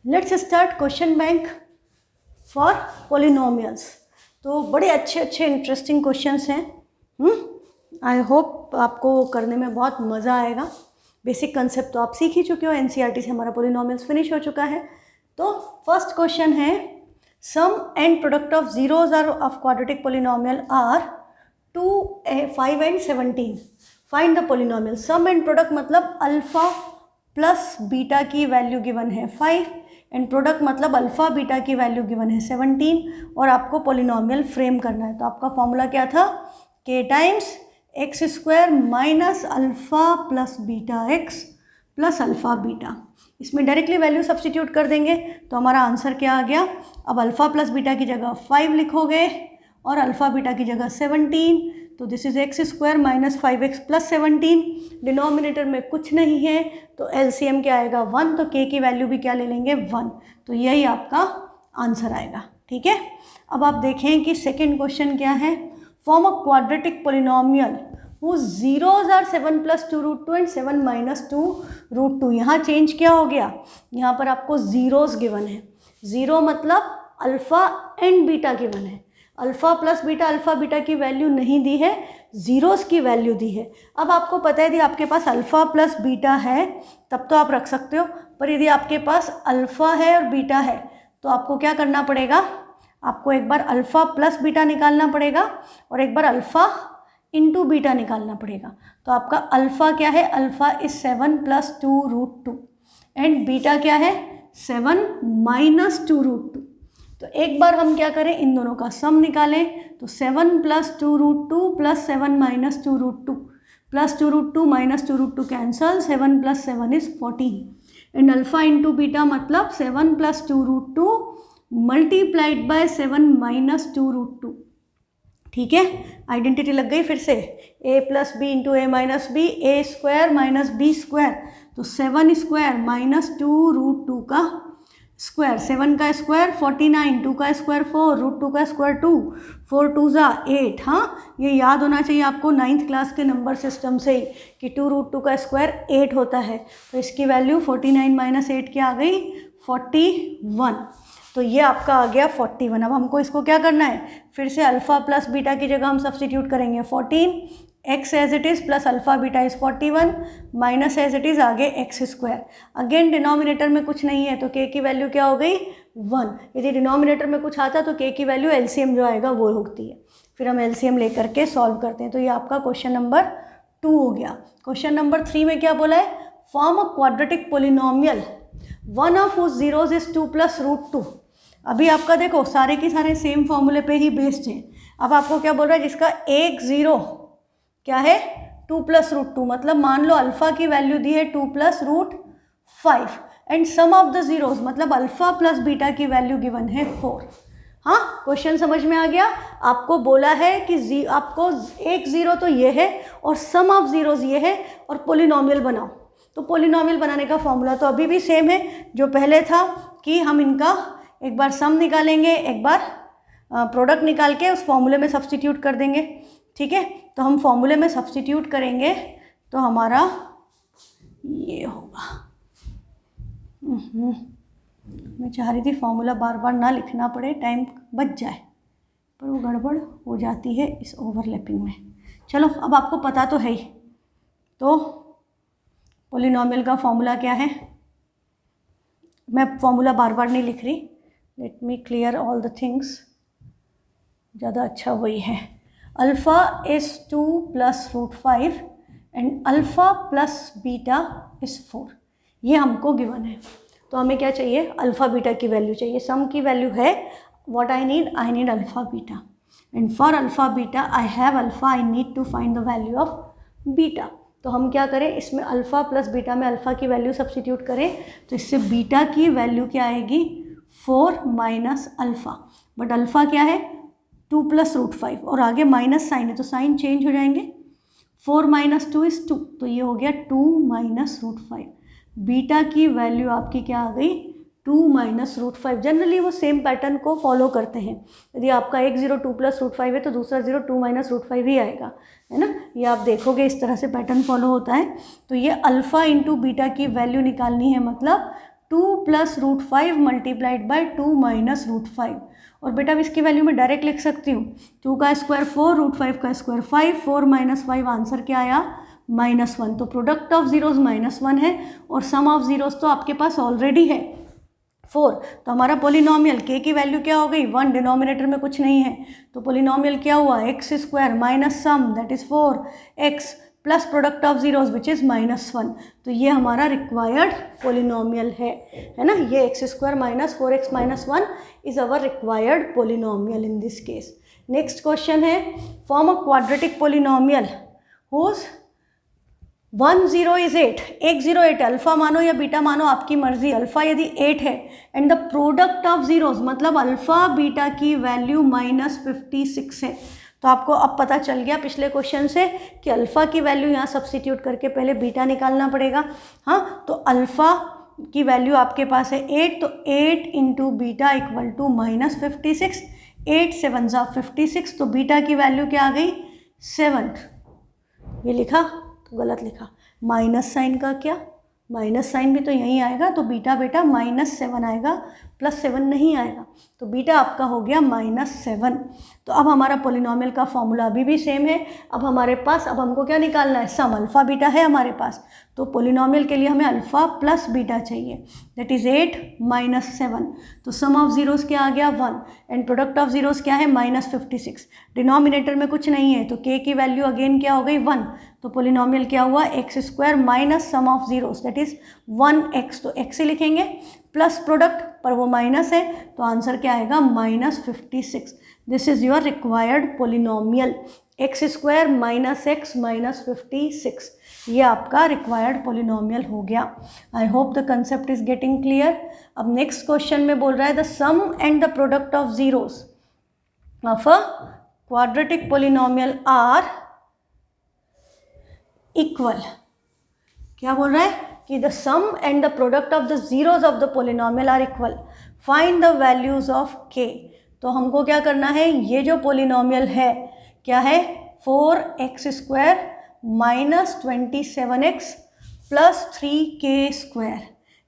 Let's start question bank for polynomials. तो बड़े अच्छे अच्छे इंटरेस्टिंग क्वेश्चंस हैं। आई होप आपको करने में बहुत मज़ा आएगा। बेसिक कंसेप्ट तो आप सीख ही चुके हो, एनसीईआरटी से हमारा पोलिनोमियल्स फिनिश हो चुका है। तो फर्स्ट क्वेश्चन है, sum and product of zeros are of quadratic polynomial are 2, 5 and 17। Find the polynomial. Sum and product मतलब अल्फा प्लस बीटा की वैल्यू गिवन है 5 एंड प्रोडक्ट मतलब अल्फा बीटा की वैल्यू गिवन है 17 और आपको पोलिनोमियल फ्रेम करना है। तो आपका फॉर्मूला क्या था, k times x square minus alpha plus beta x plus alpha beta. इसमें डायरेक्टली वैल्यू सब्सटीट्यूट कर देंगे तो हमारा आंसर क्या आ गया। अब अल्फा प्लस बीटा की जगह 5 लिखोगे और अल्फा बीटा की जगह 17, तो this is x square minus 5x plus 17। Denominator में कुछ नहीं है तो एलसीएम क्या आएगा 1, तो k की वैल्यू भी क्या ले लेंगे 1, तो यही आपका आंसर आएगा। ठीक है, अब आप देखें कि सेकेंड क्वेश्चन क्या है। Form a quadratic polynomial whose zeros are 7 plus 2 root 2 and 7 minus 2 root 2। यहाँ चेंज क्या हो गया, यहाँ पर आपको जीरोस गिवन है। जीरो मतलब अल्फा एंड बीटा गिवन है। Alpha plus beta, alpha beta की वैल्यू नहीं दी है, जीरोस की वैल्यू दी है। अब आपको पता है यदि आपके पास अल्फा प्लस बीटा है तब तो आप रख सकते हो, पर यदि आपके पास अल्फा है और बीटा है तो आपको क्या करना पड़ेगा, आपको एक बार अल्फा प्लस बीटा निकालना पड़ेगा और एक बार अल्फा इंटू बीटा निकालना पड़ेगा। तो आपका अल्फा क्या है, alpha is 7 plus 2 root 2 and beta क्या है 7 माइनस 2 रूट 2। तो एक बार हम क्या करें, इन दोनों का सम निकालें। तो 7 plus 2 root 2 plus 7 minus 2 root 2 plus 2 root 2 minus 2 root 2 cancel, 7 plus 7 is 14 and alpha into beta मतलब 7 plus 2 root 2 multiplied by 7 minus 2 root 2। ठीक है, आइडेंटिटी लग गई फिर से, a plus B into A minus B, A square minus B square, तो 7 square minus 2 root 2 का square, 7 का स्क्वायर 49, 2 का स्क्वायर 4, रूट 2 का स्क्वायर 2, 4 2 ज़ा 8। हाँ, ये याद होना चाहिए आपको 9th क्लास के नंबर सिस्टम से ही कि 2 रूट 2 का स्क्वायर 8 होता है। तो इसकी वैल्यू 49 माइनस 8 क्या आ गई 41, तो ये आपका आ गया 41। अब हमको इसको क्या करना है, फिर से अल्फा प्लस बीटा की जगह हम सब्सटीट्यूट करेंगे 14, x as it is plus alpha beta is 41 minus as it is आगे एक्स स्क्वायर। अगेन डिनोमिनेटर में कुछ नहीं है तो k की वैल्यू क्या हो गई 1। यदि डिनोमिनेटर में कुछ आता तो k की वैल्यू एलसीएम जो आएगा वो होती है। फिर हम एलसीएम लेकर के सॉल्व करते हैं। तो ये आपका क्वेश्चन नंबर 2 हो गया। क्वेश्चन नंबर 3 में क्या बोला है, form a quadratic polynomial one of whose zeros is 2 plus root 2। अभी आपका देखो सारे के सारे सेम फॉर्मूले पे ही बेस्ड हैं। अब आपको क्या बोल रहा है, जिसका एक जीरो क्या है 2 प्लस रूट 2, मतलब मान लो अल्फा की वैल्यू दी है 2 plus root 5 and sum of the zeros मतलब अल्फा प्लस बीटा की वैल्यू गिवन है 4। हाँ, क्वेश्चन समझ में आ गया। आपको बोला है कि आपको एक जीरो तो ये है और सम ऑफ जीरोज ये है और पोलिनोमियल बनाओ। तो पोलिनोमियल बनाने का फॉर्मूला तो अभी भी सेम है जो पहले था कि हम इनका एक बार सम निकालेंगे, एक बार प्रोडक्ट निकाल के उस फॉर्मूले में सब्सटीट्यूट कर देंगे। ठीक है, तो हम फॉर्मूले में सब्सटीट्यूट करेंगे तो हमारा ये होगा। मैं चाह रही थी फॉर्मूला बार बार ना लिखना पड़े, टाइम बच जाए, पर वो गड़बड़ हो जाती है इस ओवरलैपिंग में। चलो, अब आपको पता तो है ही। तो पोलिनोमियल का फॉर्मूला क्या है, मैं फॉर्मूला बार बार नहीं लिख रही, let me clear all the things, ज़्यादा अच्छा वही है। Alpha is 2 plus root 5 and alpha plus beta is 4, ये हमको गिवन है। तो हमें क्या चाहिए, अल्फ़ा बीटा की वैल्यू चाहिए। सम की वैल्यू है what I need alpha beta and for alpha beta I have alpha, I need to find the value of beta. तो हम क्या करें, इसमें अल्फ़ा प्लस बीटा में अल्फ़ा की वैल्यू सब्सटीट्यूट करें तो इससे बीटा की वैल्यू क्या आएगी 4 माइनस अल्फ़ा, बट अल्फ़ा क्या है 2 प्लस रूट 5 और आगे माइनस साइन है तो साइन चेंज हो जाएंगे। 4 माइनस 2 इज़ 2, तो ये हो गया 2 माइनस रूट 5। बीटा की वैल्यू आपकी क्या आ गई 2 माइनस रूट 5। जनरली वो सेम पैटर्न को फॉलो करते हैं। यदि आपका एक जीरो 2 प्लस रूट 5 है तो दूसरा जीरो 2 माइनस रूट 5 ही आएगा, है ना। ये आप देखोगे इस तरह से पैटर्न फॉलो होता है। तो ये अल्फ़ा इंटू बीटा की वैल्यू निकालनी है, मतलब 2 plus root 5 multiplied by 2 minus root 5। और बेटा अब इसकी वैल्यू मैं डायरेक्ट लिख सकती हूँ, 2 का स्क्वायर 4, रूट 5 का स्क्वायर 5, 4 माइनस 5 आंसर क्या आया -1। तो प्रोडक्ट ऑफ जीरोज -1 है और सम ऑफ जीरोज तो आपके पास ऑलरेडी है 4। तो हमारा पोलिनोमियल के की वैल्यू क्या हो गई 1, डिनोमिनेटर में कुछ नहीं है तो पोलिनोमियल क्या हुआ x square minus sum that is 4x plus product of zeros which is -1। तो ये हमारा रिक्वायर्ड पोलिनोमियल है ना, ये x square minus 4x minus 1 is our required polynomial in this case. Next question है form a quadratic polynomial whose 1 0 is 8, 1 0 8, alpha मानो या beta मानो आपकी मर्जी, अल्फा यदि 8 है and the product of zeros मतलब अल्फा बीटा की वैल्यू -56 है। तो आपको अब पता चल गया पिछले क्वेश्चन से कि अल्फा की वैल्यू यहाँ सब्स्टिट्यूट करके पहले बीटा निकालना पड़ेगा। हाँ, तो अल्फा की वैल्यू आपके पास है 8, तो 8 इंटू बीटा इक्वल टू -56, 8 7 जा 56, तो बीटा की वैल्यू क्या आ गई 7। ये लिखा तो गलत लिखा, माइनस साइन का क्या, माइनस साइन भी तो यहीं आएगा, तो बीटा बेटा -7 आएगा, +7 नहीं आएगा, तो बीटा आपका हो गया -7। तो अब हमारा पोलिनोमियल का फॉर्मूला अभी भी सेम है। अब हमारे पास अब हमको क्या निकालना है, सम अल्फ़ा बीटा है हमारे पास, तो पोलिनोमियल के लिए हमें अल्फ़ा प्लस बीटा चाहिए दैट इज़ 8 -7। तो सम ऑफ जीरोस क्या आ गया 1 एंड प्रोडक्ट ऑफ जीरोस क्या है -56। डिनोमिनेटर में कुछ नहीं है तो के की वैल्यू अगेन क्या हो गई 1, तो पोलिनोमियल क्या हुआ x square minus sum of zeros that is 1x, तो x से लिखेंगे प्लस प्रोडक्ट पर वो माइनस है तो आंसर क्या आएगा -56। This is your required polynomial x square -x -56, ये आपका रिक्वायर्ड पोलिनोमियल हो गया। I hope the concept is getting clear. अब नेक्स्ट क्वेश्चन में बोल रहा है the sum and the product of zeros of a quadratic polynomial are equal. क्या बोल रहा है कि the sum and the product of the zeros of the polynomial are equal, find the values of K. तो हमको क्या करना है, ये जो पोलिनोमियल है क्या है 4x square minus 27x plus 3k²,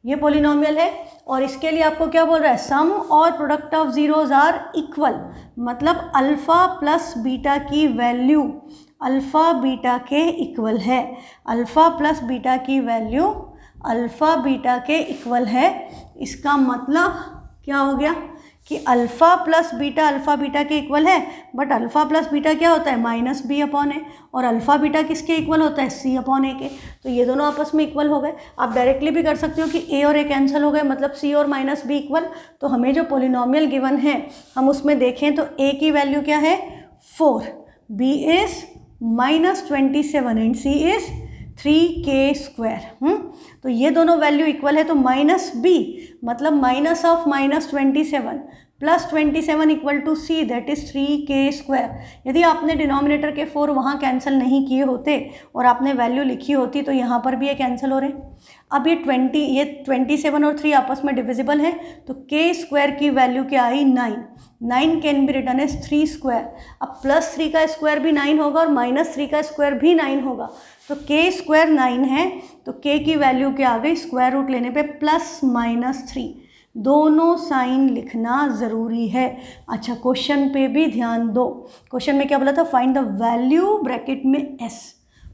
ये पोलिनोमियल है और इसके लिए आपको क्या बोल रहा है सम और product of zeros are equal, मतलब अल्फ़ा प्लस बीटा की वैल्यू अल्फ़ा बीटा के इक्वल है, अल्फ़ा प्लस बीटा की वैल्यू अल्फ़ा बीटा के इक्वल है। इसका मतलब क्या हो गया कि alpha plus beta alpha beta के इक्वल है, बट अल्फ़ा प्लस बीटा क्या होता है -b/a और अल्फ़ा बीटा किसके इक्वल होता है c/a के, तो ये दोनों आपस में इक्वल हो गए। आप डायरेक्टली भी कर सकते हो कि a और a कैंसिल हो गए मतलब c और -b इक्वल। तो हमें जो पोलिनोमियल गिवन है हम उसमें देखें तो a की वैल्यू क्या है 4, b is -27 and c is 3k²। तो ये दोनों वैल्यू इक्वल है तो -b मतलब minus of -27 plus 27 equal to c that is 3k²। यदि आपने डिनोमिनेटर के 4 वहाँ कैंसिल नहीं किए होते और आपने वैल्यू लिखी होती तो यहाँ पर भी ये कैंसिल हो रहे हैं। अब ये 27 और 3 आपस में डिविजिबल है तो k² की वैल्यू क्या आई 9 कैन बी रिटन एज 3²। अब +3 का स्क्वायर भी 9 होगा और -3 का स्क्वायर भी 9 होगा, तो k² 9 है तो k की वैल्यू क्या आ गई, स्क्वायर रूट लेने पे +-3, दोनों साइन लिखना ज़रूरी है। अच्छा क्वेश्चन पे भी ध्यान दो, क्वेश्चन में क्या बोला था फाइंड द वैल्यू ब्रैकेट में s,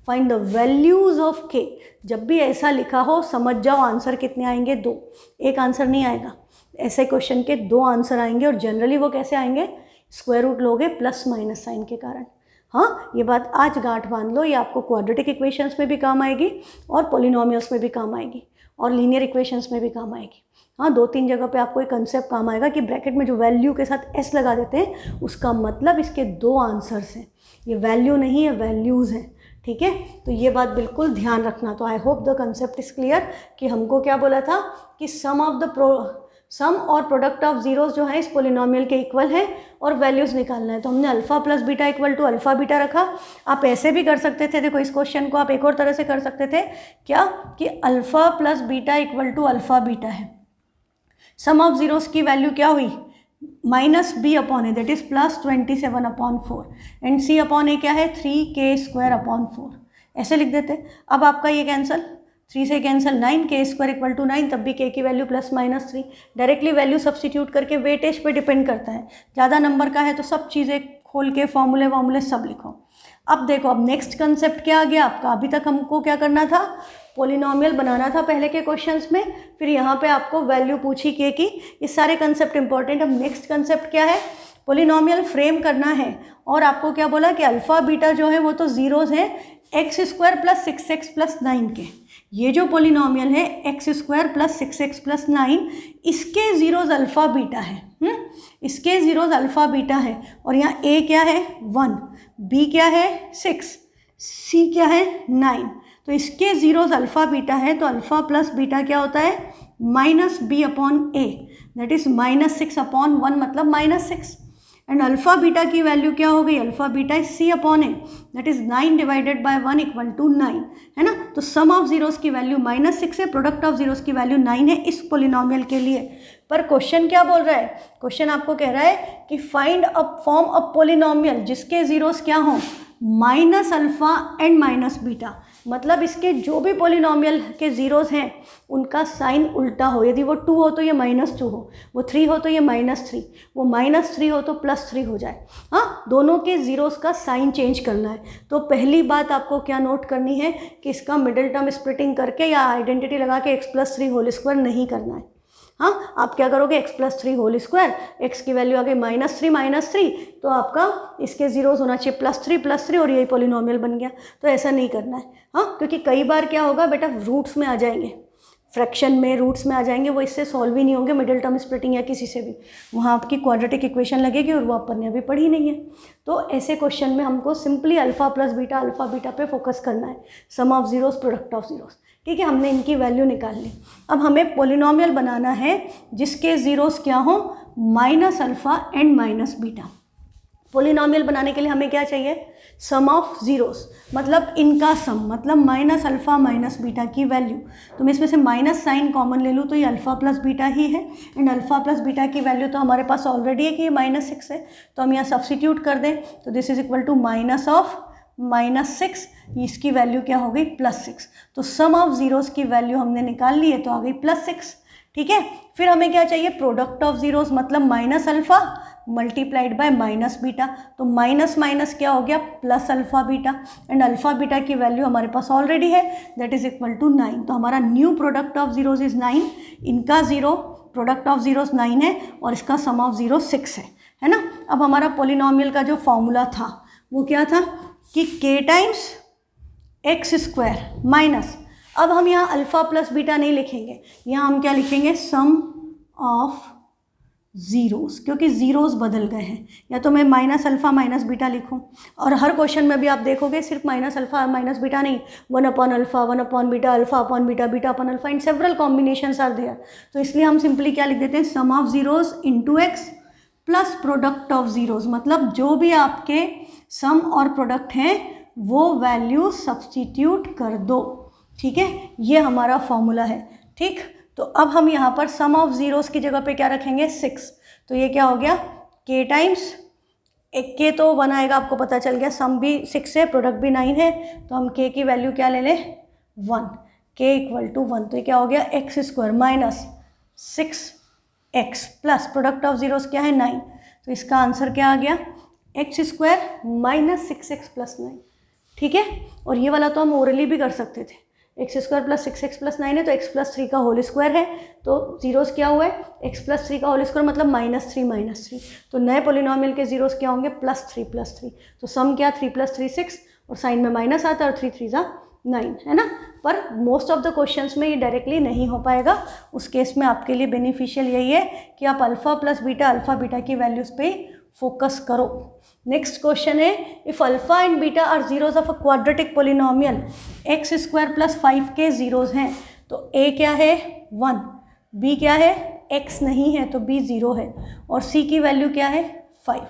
find the values of k। जब भी ऐसा लिखा हो समझ जाओ आंसर कितने आएंगे 2, एक आंसर नहीं आएगा, ऐसे क्वेश्चन के 2 आंसर आएंगे और जनरली वो कैसे आएंगे, स्क्वायर रूट लोगे प्लस माइनस साइन के कारण। हाँ ये बात आज गांठ बांध लो, ये आपको क्वाड्रेटिक इक्वेशंस में भी काम आएगी और पोलिनोमियल्स में भी काम आएगी और लीनियर इक्वेशंस में भी काम आएगी। हाँ 2-3 जगह पे आपको एक कंसेप्ट काम आएगा कि ब्रैकेट में जो वैल्यू के साथ s लगा देते हैं उसका मतलब इसके 2 आंसर्स हैं, ये वैल्यू नहीं है वैल्यूज़ हैं, ठीक है। तो ये बात बिल्कुल ध्यान रखना। तो आई hope the concept is clear कि हमको क्या बोला था कि सम और प्रोडक्ट ऑफ जीरोस जो है इस पोलिनोमियल के इक्वल है और वैल्यूज़ निकालना है। तो हमने alpha plus beta equal to alpha beta रखा। आप ऐसे भी कर सकते थे, देखो इस क्वेश्चन को आप एक और तरह से कर सकते थे क्या कि alpha plus beta equal to alpha beta है, सम ऑफ जीरोस की वैल्यू क्या हुई -b/a that is +27/4 and c/a क्या है 3k² 4, ऐसे लिख देते। अब आपका ये कैंसल 3 से कैंसिल 9, के स्क्वायर इक्वल टू 9, तब भी के की वैल्यू +-3। डायरेक्टली वैल्यू सब्सटीट्यूट करके वेटेज पे डिपेंड करता है, ज़्यादा नंबर का है तो सब चीज़ें खोल के फॉर्मूले सब लिखो। अब देखो, अब नेक्स्ट कंसेप्ट क्या आ गया आपका। अभी तक हमको क्या करना था, पोलिनोमियल बनाना था पहले के क्वेश्चंस में, फिर यहाँ पे आपको वैल्यू पूछी के की। ये सारे कंसेप्ट इंपॉर्टेंट। अब नेक्स्ट कंसेप्ट क्या है, पोलिनोमियल फ्रेम करना है। और आपको क्या बोला कि अल्फ़ा बीटा जो है वो तो ज़ीरोज़ हैं x² + 6x + 9 के। ये जो पोलिनोमियल है x² + 6x + 9, इसके ज़ीरोज़ अल्फ़ा बीटा है। इसके ज़ीरोज़ अल्फ़ा बीटा है। और यहाँ a क्या है 1, b क्या है 6, c क्या है 9। तो इसके ज़ीरोज़ अल्फ़ा बीटा है, तो अल्फ़ा प्लस बीटा क्या होता है -b/a, दैट इज़ -6/1, मतलब -6। एंड अल्फ़ा बीटा की वैल्यू क्या हो गई, alpha beta is c/a, that is 9 / 1 = 9, है ना। तो सम ऑफ ज़ीरोज़ की वैल्यू -6 है, प्रोडक्ट ऑफ ज़ीरोज़ की वैल्यू 9 है इस पोलिनोमियल के लिए। पर क्वेश्चन क्या बोल रहा है, क्वेश्चन आपको कह रहा है कि find a form of polynomial जिसके ज़ीरोज़ क्या हों -α एंड -β। मतलब इसके जो भी पोलिनोमियल के ज़ीरोज़ हैं उनका साइन उल्टा हो। यदि वो 2 हो तो ये -2 हो, वो 3 हो तो ये -3, वो -3 हो तो +3 हो जाए। हाँ, दोनों के ज़ीरोज़ का साइन चेंज करना है। तो पहली बात आपको क्या नोट करनी है कि इसका मिडिल टर्म स्प्लिटिंग करके या आइडेंटिटी लगा के x + 3² नहीं करना है। हाँ, आप क्या करोगे, x + 3², x की वैल्यू आ गई -3, तो आपका इसके ज़ीरोज़ होना चाहिए +3 और यही पोलिनोमियल बन गया। तो ऐसा नहीं करना है। हाँ, क्योंकि कई बार क्या होगा बेटा, रूट्स में आ जाएंगे, फ्रैक्शन में रूट्स में आ जाएंगे, वो इससे सॉल्व ही नहीं होंगे मिडिल टर्म स्प्लिटिंग या किसी से भी। वहाँ आपकी क्वाड्रेटिक इक्वेशन लगेगी और वो अपन ने अभी पढ़ी नहीं है। तो ऐसे क्वेश्चन में हमको सिंपली अल्फ़ा बीटा पे फोकस करना है। Sum of zeros, product of zeros, ठीक है। हमने इनकी वैल्यू निकाल ली। अब हमें पोलिनोमियल बनाना है जिसके ज़ीरोज़ क्या हो -α एंड -β। पोलिनोमियल बनाने के लिए हमें क्या चाहिए, सम ऑफ ज़ीरोज़, मतलब इनका सम, मतलब -α -β की वैल्यू। तो मैं इसमें से माइनस साइन कॉमन ले लूँ तो ये अल्फ़ा प्लस बीटा ही है। एंड अल्फ़ा प्लस बीटा की वैल्यू तो हमारे पास ऑलरेडी है कि ये -6 है, तो हम यहाँ सब्सटीट्यूट कर दें तो दिस इज इक्वल टू -6, इसकी वैल्यू क्या हो गई +6। तो सम ऑफ ज़ीरोज़ की वैल्यू हमने निकाल ली है, तो आ गई +6, ठीक है। फिर हमें क्या चाहिए, प्रोडक्ट ऑफ ज़ीरोज़, मतलब -α मल्टीप्लाइड बाय -β। तो माइनस माइनस क्या हो गया +α-β, एंड अल्फ़ा बीटा की वैल्यू हमारे पास ऑलरेडी है, दैट इज इक्वल टू 9। तो हमारा new product of zeros is 9, इनका ज़ीरो प्रोडक्ट ऑफ ज़ीरोज़ 9 है और इसका सम ऑफ ज़ीरो 6 है ना। अब हमारा पोलिनोमियल का जो फॉर्मूला था वो क्या था कि k टाइम्स x² माइनस, अब हम यहाँ अल्फ़ा प्लस बीटा नहीं लिखेंगे, यहाँ हम क्या लिखेंगे, सम ऑफ ज़ीरोज़, क्योंकि ज़ीरोज़ बदल गए हैं। या तो मैं -α -β लिखूं, और हर क्वेश्चन में भी आप देखोगे सिर्फ -α -β नहीं, 1/α 1/β, α/β, β/α, in several combinations are there. तो इसलिए हम सिंपली क्या लिख देते हैं, sum of zeros into x plus product of zeros, मतलब जो भी आपके सम और प्रोडक्ट हैं वो वैल्यू सब्सटीट्यूट कर दो, ठीक है। ये हमारा फॉर्मूला है, ठीक। तो अब हम यहाँ पर सम ऑफ ज़ीरोज़ की जगह पे क्या रखेंगे 6, तो ये क्या हो गया k टाइम्स, एक k तो 1 आएगा, आपको पता चल गया, सम भी 6 है, प्रोडक्ट भी 9 है, तो हम k की वैल्यू क्या ले लें 1, k इक्वल टू 1। तो ये क्या हो गया x² minus 6x plus product of zeros क्या है 9, तो इसका आंसर क्या आ गया x² माइनस 6x प्लस 9, ठीक है। और ये वाला तो हम ओरली भी कर सकते थे, x² प्लस 6x प्लस 9 है तो x प्लस 3 का होल स्क्वायर है, तो ज़ीरोज़ क्या हुआ है x प्लस 3 का होल स्क्वायर मतलब -3, तो नए पोलिनोमियल के ज़ीरोज़ क्या होंगे +3, तो सम क्या 3 + 3 6, और साइन में माइनस आता है और 3 3 9, है ना। पर मोस्ट ऑफ द क्वेश्चंस में ये डायरेक्टली नहीं हो पाएगा, उस केस में आपके लिए बेनिफिशियल यही है कि आप अल्फ़ा प्लस बीटा की वैल्यूज़ पे फोकस करो। नेक्स्ट क्वेश्चन है, if alpha and beta are zeros of a quadratic polynomial x² plus 5k zeros हैं, तो a क्या है 1, b क्या है x नहीं है तो b 0 है, और c की वैल्यू क्या है 5।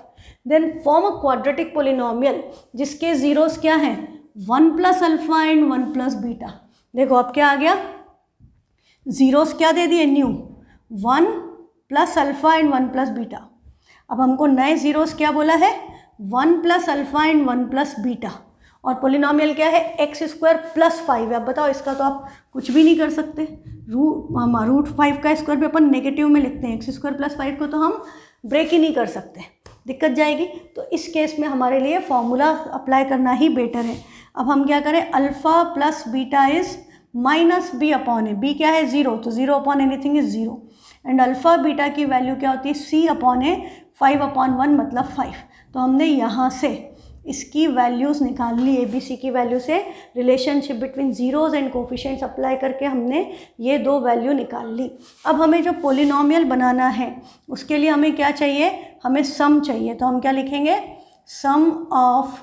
Then form a quadratic polynomial जिसके जीरोज क्या हैं 1 plus alpha and 1 plus beta. देखो अब क्या आ गया, जीरोज क्या दे दिए new 1 plus alpha and 1 plus beta. अब हमको नए जीरोज क्या बोला है 1 plus alpha and 1 plus beta, और पोलिनोमियल क्या है, एक्स स्क्वायर प्लस 5 है। अब बताओ इसका तो आप कुछ भी नहीं कर सकते, रूट 5 का स्क्वायर भी अपन नेगेटिव में लिखते हैं, एक्स स्क्वायर प्लस 5 को तो हम ब्रेक ही नहीं कर सकते, दिक्कत जाएगी। तो इस केस में हमारे लिए फॉर्मूला अप्लाई करना ही बेटर है। अब हम क्या करें, alpha plus beta is minus B upon A, B क्या है 0, तो 0 upon anything is 0, and alpha beta की वैल्यू क्या होती है, सी अपॉन ए, 5/1 मतलब 5। तो हमने यहाँ से इसकी वैल्यूज़ निकाल ली, ए बी सी की वैल्यू से relationship between zeros and coefficients apply करके हमने ये दो वैल्यू निकाल ली। अब हमें जो पोलिनोमियल बनाना है उसके लिए हमें क्या चाहिए, हमें सम चाहिए। तो हम क्या लिखेंगे, sum of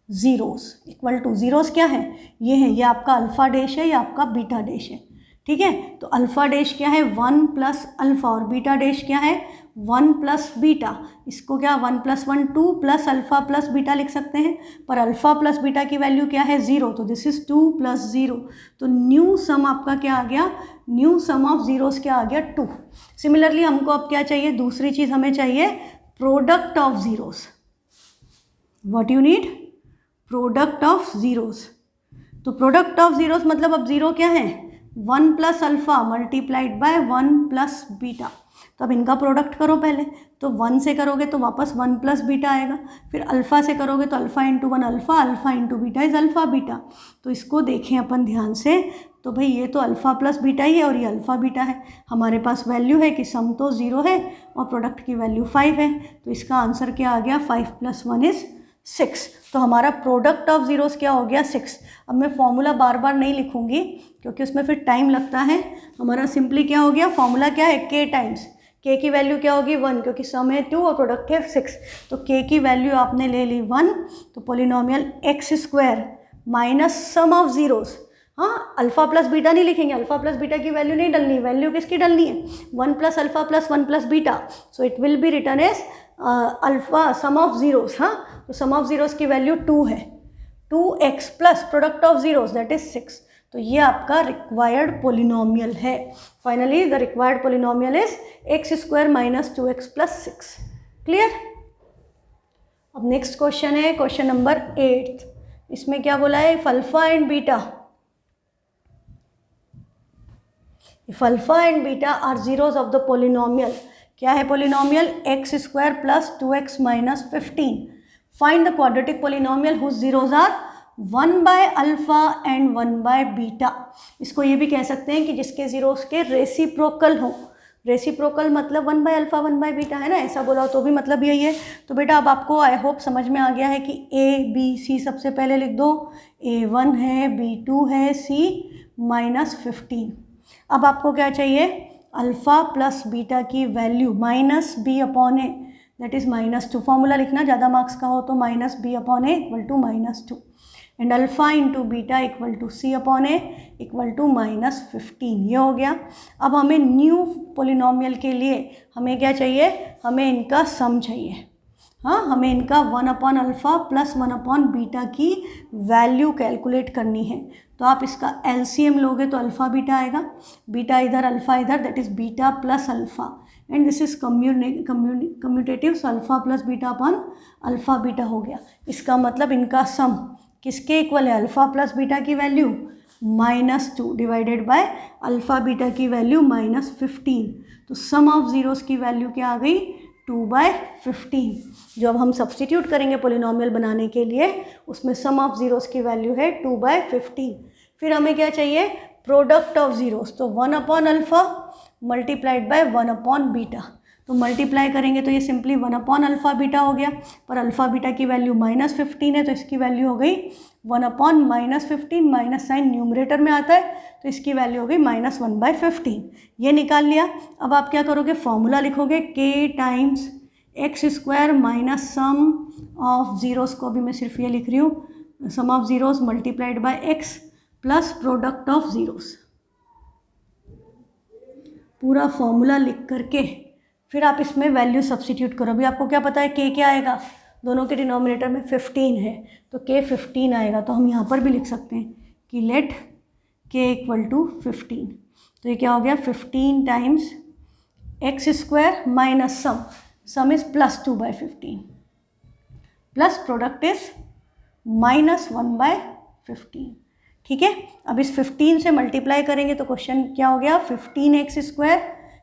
zeros equal to, zeros क्या है, ये है, ये आपका अल्फ़ा डैश है, ये आपका बीटा डैश है, ठीक है। तो अल्फ़ा डैश क्या है 1 प्लस अल्फ़ा, और बीटा डैश क्या है 1 प्लस बीटा। इसको क्या 1 + 1 2 प्लस अल्फ़ा प्लस बीटा लिख सकते हैं, पर अल्फ़ा प्लस बीटा की वैल्यू क्या है 0, तो दिस इज़ 2 + 0। तो न्यू सम आपका क्या आ गया, न्यू सम ऑफ ज़ीरोज़ क्या आ गया 2। सिमिलरली हमको अब क्या चाहिए, दूसरी चीज़ हमें चाहिए product of zeros. What you need, product of zeros. तो प्रोडक्ट ऑफ ज़ीरोज़ मतलब अब ज़ीरो क्या है 1 plus alpha multiplied by 1 plus beta. तो अब इनका प्रोडक्ट करो पहले, तो 1 से करोगे तो वापस 1 प्लस बीटा आएगा, फिर अल्फ़ा से करोगे तो alpha into 1 alpha, alpha into beta is alpha beta. तो इसको देखें अपन ध्यान से, तो भाई ये तो अल्फ़ा प्लस बीटा ही है और ये अल्फ़ा बीटा है। हमारे पास वैल्यू है कि सम तो 0 है और प्रोडक्ट की वैल्यू 5 है, तो इसका आंसर क्या आ गया 5 + 1 इज़ 6। तो हमारा प्रोडक्ट ऑफ ज़ीरोज़ क्या हो गया 6। अब मैं फॉर्मूला बार बार नहीं लिखूंगी क्योंकि उसमें फिर टाइम लगता है। हमारा सिंपली क्या हो गया, फॉर्मूला क्या है k टाइम्स, k की वैल्यू क्या होगी 1, क्योंकि सम है 2 और प्रोडक्ट है 6, तो k की वैल्यू आपने ले ली 1। तो polynomial x² minus sum of zeros, हाँ अल्फ़ा प्लस बीटा नहीं लिखेंगे, अल्फ़ा प्लस बीटा की वैल्यू नहीं डलनी, वैल्यू किसकी डलनी है 1 plus alpha plus 1 plus beta. So it will be written as alpha sum of zeros, हाँ तो सम ऑफ ज़ीरोज़ की वैल्यू 2 है, 2x plus product of zeros that is 6। तो ये आपका रिक्वायर्ड पोलिनोमियल है। Finally the required polynomial is x² minus 2x plus 6। Clear. अब next question है क्वेश्चन नंबर 8। इसमें क्या बोला है, if alpha and beta, if alpha and beta are zeros of the polynomial, क्या है polynomial x² plus 2x minus 15, find the quadratic polynomial whose zeros are 1 by alpha and 1 by beta. इसको ये भी कह सकते हैं कि जिसके ज़ीरोज़ के रेसिप्रोकल हो, रेसिप्रोकल मतलब 1 बाय अल्फ़ा 1 बाय बीटा है ना, ऐसा बोला तो भी मतलब यही है। तो बेटा अब आपको आई होप समझ में आ गया है कि a b c सबसे पहले लिख दो, a1 है, b2 है, c माइनस 15। अब आपको क्या चाहिए, अल्फ़ा प्लस बीटा की value minus B upon A that is -2। Formula लिखना, ज़्यादा मार्क्स का हो तो -b upon A equal to -2 and alpha into beta equal to C upon A equal to -15। ये हो गया। अब हमें न्यू पोलिनोमियल के लिए हमें क्या चाहिए, हमें इनका सम चाहिए, हाँ हमें इनका 1 upon alpha plus 1 upon beta की वैल्यू कैलकुलेट करनी है। तो आप इसका एलसीएम लोगे तो अल्फ़ा बीटा आएगा, बीटा इधर अल्फ़ा इधर that is beta plus alpha and this is commutative, so alpha plus beta upon alpha beta हो गया। इसका मतलब इनका सम किसके इक्वल है, अल्फ़ा प्लस बीटा की value -2 divided by alpha beta की वैल्यू -15। तो सम ऑफ ज़ीरोज़ की वैल्यू क्या आ गई 2/15। जो अब हम सब्सटीट्यूट करेंगे पोलिनोमियल बनाने के लिए, उसमें सम ऑफ ज़ीरोज़ की वैल्यू है 2/15। फिर हमें क्या चाहिए, प्रोडक्ट ऑफ ज़ीरोज़, तो 1 upon alpha multiplied by 1 upon beta. तो मल्टीप्लाई करेंगे तो ये सिंपली 1 अपॉन अल्फ़ा बीटा हो गया, पर अल्फ़ा बीटा की वैल्यू -15 है तो इसकी वैल्यू हो गई 1 अपॉन -15, माइनस साइन न्यूमरेटर में आता है तो इसकी वैल्यू हो गई -1/15। ये निकाल लिया। अब आप क्या करोगे, फॉर्मूला लिखोगे k times x² minus sum of zeros, को भी मैं सिर्फ ये लिख रही हूँ, sum of zeros multiplied by x plus product of zeros. पूरा फॉर्मूला लिख करके फिर आप इसमें वैल्यू सब्सटीट्यूट करो। अभी आपको क्या पता है k क्या आएगा, दोनों के डिनोमिनेटर में 15 है तो k 15 आएगा। तो हम यहाँ पर भी लिख सकते हैं कि लेट k इक्वल टू 15। तो ये क्या हो गया 15 times x² minus some is +2/15 plus product is -1/15। ठीक है, अब इस 15 से मल्टीप्लाई करेंगे तो क्वेश्चन क्या हो गया, 15x²,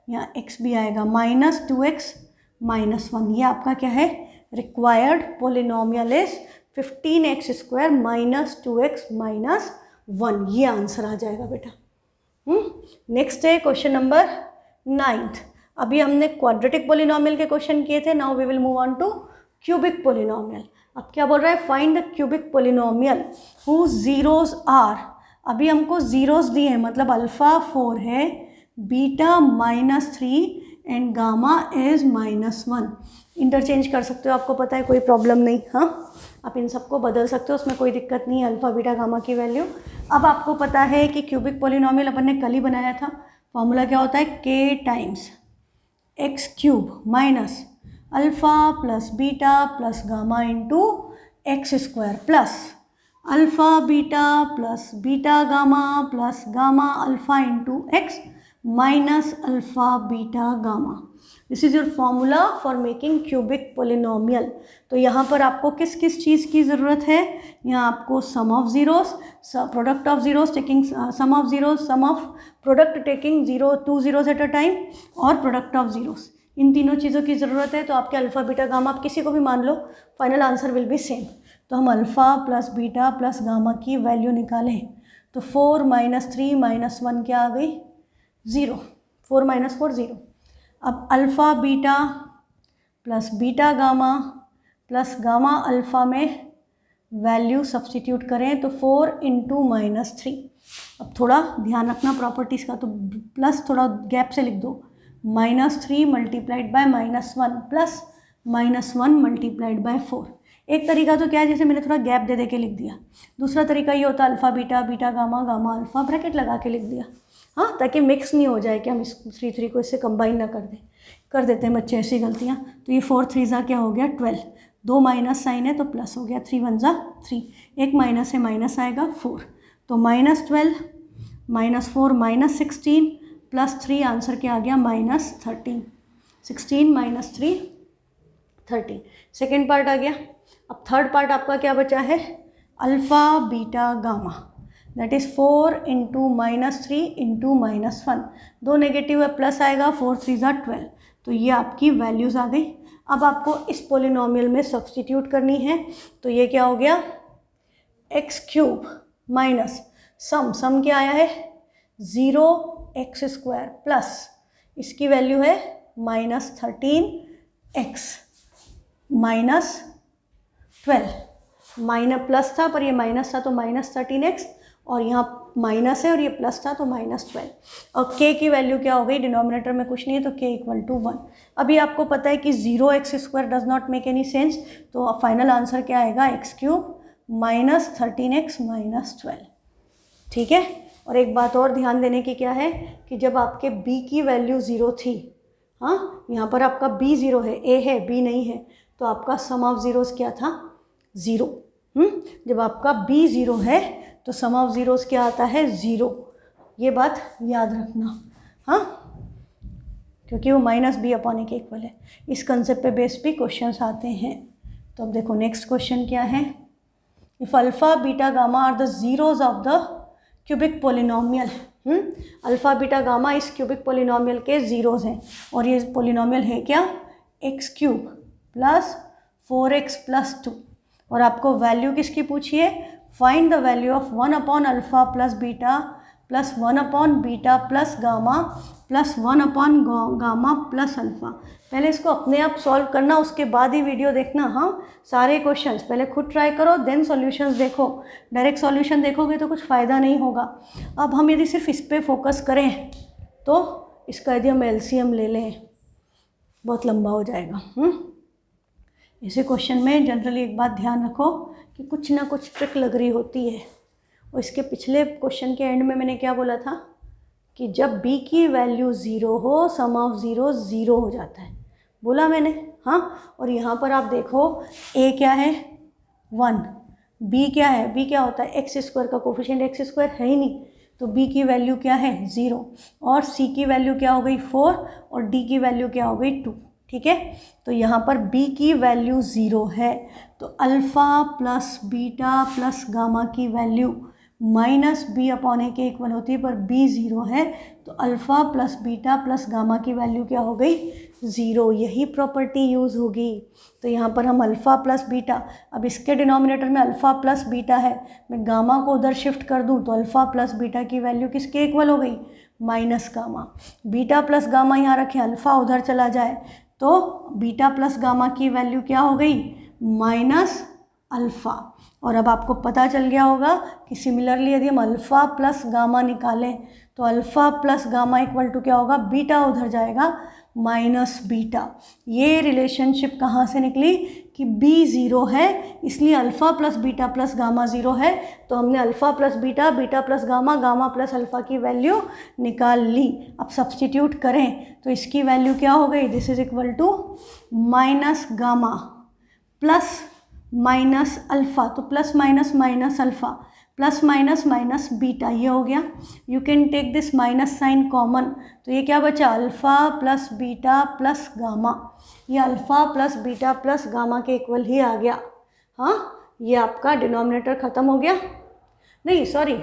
यहाँ x भी आएगा -2x -1। ये आपका क्या है, required polynomial is 15x² -2x -1। ये आंसर आ जाएगा बेटा। नेक्स्ट है क्वेश्चन नंबर 9th। अभी हमने क्वाड्रेटिक पोलिनोमियल के क्वेश्चन किए थे, now we will move on to cubic polynomial. अब क्या बोल रहा है, find the cubic polynomial who zeros are. अभी हमको जीरोस दिए हैं, मतलब अल्फा 4 है, beta -3 and gamma is -1। Interchange कर सकते हो, आपको पता है, कोई प्रॉब्लम नहीं। हाँ, आप इन सबको बदल सकते हो, उसमें कोई दिक्कत नहीं है, अल्फा बीटा गामा की वैल्यू। अब आपको पता है कि क्यूबिक पोलिनोमियल अपन ने कल ही बनाया था, फॉर्मूला क्या होता है, k times x³ minus alpha plus beta plus gamma into x² plus alpha beta plus beta gamma plus gamma alpha into x minus alpha beta gamma. This is your formula for making cubic polynomial. तो यहाँ पर आपको किस किस चीज़ की ज़रूरत है, यहाँ आपको sum of zeros, product of zeros taking sum of zeros, sum of product taking 2 zeros at a time, और प्रोडक्ट ऑफ ज़ीरोस, इन तीनों चीज़ों की ज़रूरत है। तो आपके अल्फ़ा बीटा गामा आप किसी को भी मान लो, final answer will be same. तो हम alpha plus beta plus gamma की वैल्यू निकालें तो 4 - 3 - 1 क्या आ गई, 0। 4 - 4 0। अब alpha beta plus beta gamma plus gamma alpha में वैल्यू सब्सटीट्यूट करें तो 4 × -3। अब थोड़ा ध्यान रखना प्रॉपर्टीज़ का, तो प्लस थोड़ा गैप से लिख दो, -3 multiplied by -1 plus -1 multiplied by 4। एक तरीका तो क्या है, जैसे मैंने थोड़ा गैप दे के लिख दिया। दूसरा तरीका ये होता है alpha beta beta gamma gamma alpha bracket लगा के लिख दिया, हाँ, ताकि मिक्स नहीं हो जाए कि हम इस 3 को इससे कंबाइन ना कर देते हैं बच्चे ऐसी गलतियाँ। तो ये 4 3 क्या हो गया 12, 2 माइनस साइन है तो प्लस हो गया, 3 1 3, एक माइनस है माइनस आएगा 4, तो -12 -4 -16 प्लस 3 आंसर क्या आ गया -13। 16 - 3 13। सेकेंड पार्ट आ गया। अब थर्ड पार्ट आपका क्या बचा है, alpha beta gamma, that is 4 × -3 × -1। दो नेगेटिव है, प्लस आएगा, 4 3 12। तो ये आपकी वैल्यूज़ आ गई। अब आपको इस पोलिनोमियल में सब्सटीट्यूट करनी है, तो ये क्या हो गया, x³ माइनस सम क्या आया है 0x² प्लस इसकी वैल्यू है -13x -12। माइनस प्लस था पर ये माइनस था तो -13x, और यहाँ माइनस है और ये प्लस था तो -12। और k की वैल्यू क्या हो गई, डिनोमिनेटर में कुछ नहीं है तो k = 1। अभी आपको पता है कि 0x² does not make any sense, तो फाइनल आंसर क्या आएगा, x³ -13x -12। ठीक है। और एक बात और ध्यान देने की क्या है कि जब आपके b की वैल्यू 0 थी, हाँ, यहाँ पर आपका b 0 है, a है, b नहीं है, तो आपका सम ऑफ ज़ीरोस क्या था 0। जब आपका b 0 है तो सम ऑफ ज़ीरोस क्या आता है 0। ये बात याद रखना, हाँ, क्योंकि वो -b/a के इक्वल है। इस कंसेप्ट पे बेस भी क्वेश्चंस आते हैं। तो अब देखो नेक्स्ट क्वेश्चन क्या है, if alpha beta gamma are the zeros of the cubic polynomial. Alpha beta gamma इस क्यूबिक पोलिनोमियल के ज़ीरोज़ हैं, और ये पोलिनोमियल है क्या, x³ प्लस 4x प्लस 2। और आपको वैल्यू किसकी पूछी है, find the value of 1 alpha plus beta plus 1 beta plus gamma plus 1 gamma plus alpha. पहले इसको अपने आप सॉल्व करना, उसके बाद ही वीडियो देखना। हाँ, सारे क्वेश्चंस पहले खुद ट्राई करो, देन सॉल्यूशंस देखो। डायरेक्ट सॉल्यूशन देखोगे तो कुछ फ़ायदा नहीं होगा। अब हम यदि सिर्फ इस पर फोकस करें तो इसका यदि हम एलसीएम ले लें बहुत लंबा हो जाएगा। इसी क्वेश्चन में जनरली एक बात ध्यान रखो कि कुछ ना कुछ ट्रिक लग रही होती है। और इसके पिछले क्वेश्चन के एंड में मैंने क्या बोला था कि जब b की वैल्यू 0 हो, सम ऑफ ज़ीरो 0 हो जाता है, बोला मैंने। हाँ, और यहाँ पर आप देखो a क्या है 1, b क्या है, b क्या होता है x² का कोफिशिएंट x² है ही नहीं, तो b की वैल्यू क्या है 0, और c की वैल्यू क्या हो गई 4, और d की वैल्यू क्या हो गई 2। ठीक है। तो यहाँ पर b की वैल्यू 0 है, तो alpha plus beta plus gamma की वैल्यू माइनस बी अपॉन ए के इक्वल होती है, पर b 0 है, तो alpha plus beta plus gamma की वैल्यू क्या हो गई, 0। यही प्रॉपर्टी यूज़ होगी। तो यहाँ पर हम अल्फ़ा प्लस बीटा, अब इसके डिनोमिनेटर में अल्फ़ा प्लस बीटा है, मैं गामा को उधर शिफ्ट कर दूँ तो अल्फ़ा प्लस बीटा की वैल्यू किसके इक्वल हो गई, minus gamma. Beta plus gamma यहाँ रखें, अल्फ़ा उधर चला जाए तो बीटा प्लस गामा की वैल्यू क्या हो गई, माइनस अल्फ़ा। और अब आपको पता चल गया होगा कि सिमिलरली यदि हम अल्फ़ा प्लस गामा निकालें तो alpha plus gamma equal to क्या होगा, बीटा उधर जाएगा माइनस बीटा। ये रिलेशनशिप कहाँ से निकली कि b 0 है, इसलिए alpha plus beta plus gamma 0 है, तो हमने alpha plus beta, beta plus gamma, gamma plus alpha की वैल्यू निकाल ली। अब सब्सटीट्यूट करें तो इसकी वैल्यू क्या हो गई, this is equal to minus gamma plus minus alpha, तो plus minus minus alpha plus minus minus beta, ये हो गया। You can take this minus sign common, तो ये क्या बचा, alpha plus beta plus gamma, ये alpha plus beta plus gamma के इक्वल ही आ गया। हाँ, ये आपका डिनोमिनेटर ख़त्म हो गया, नहीं सॉरी,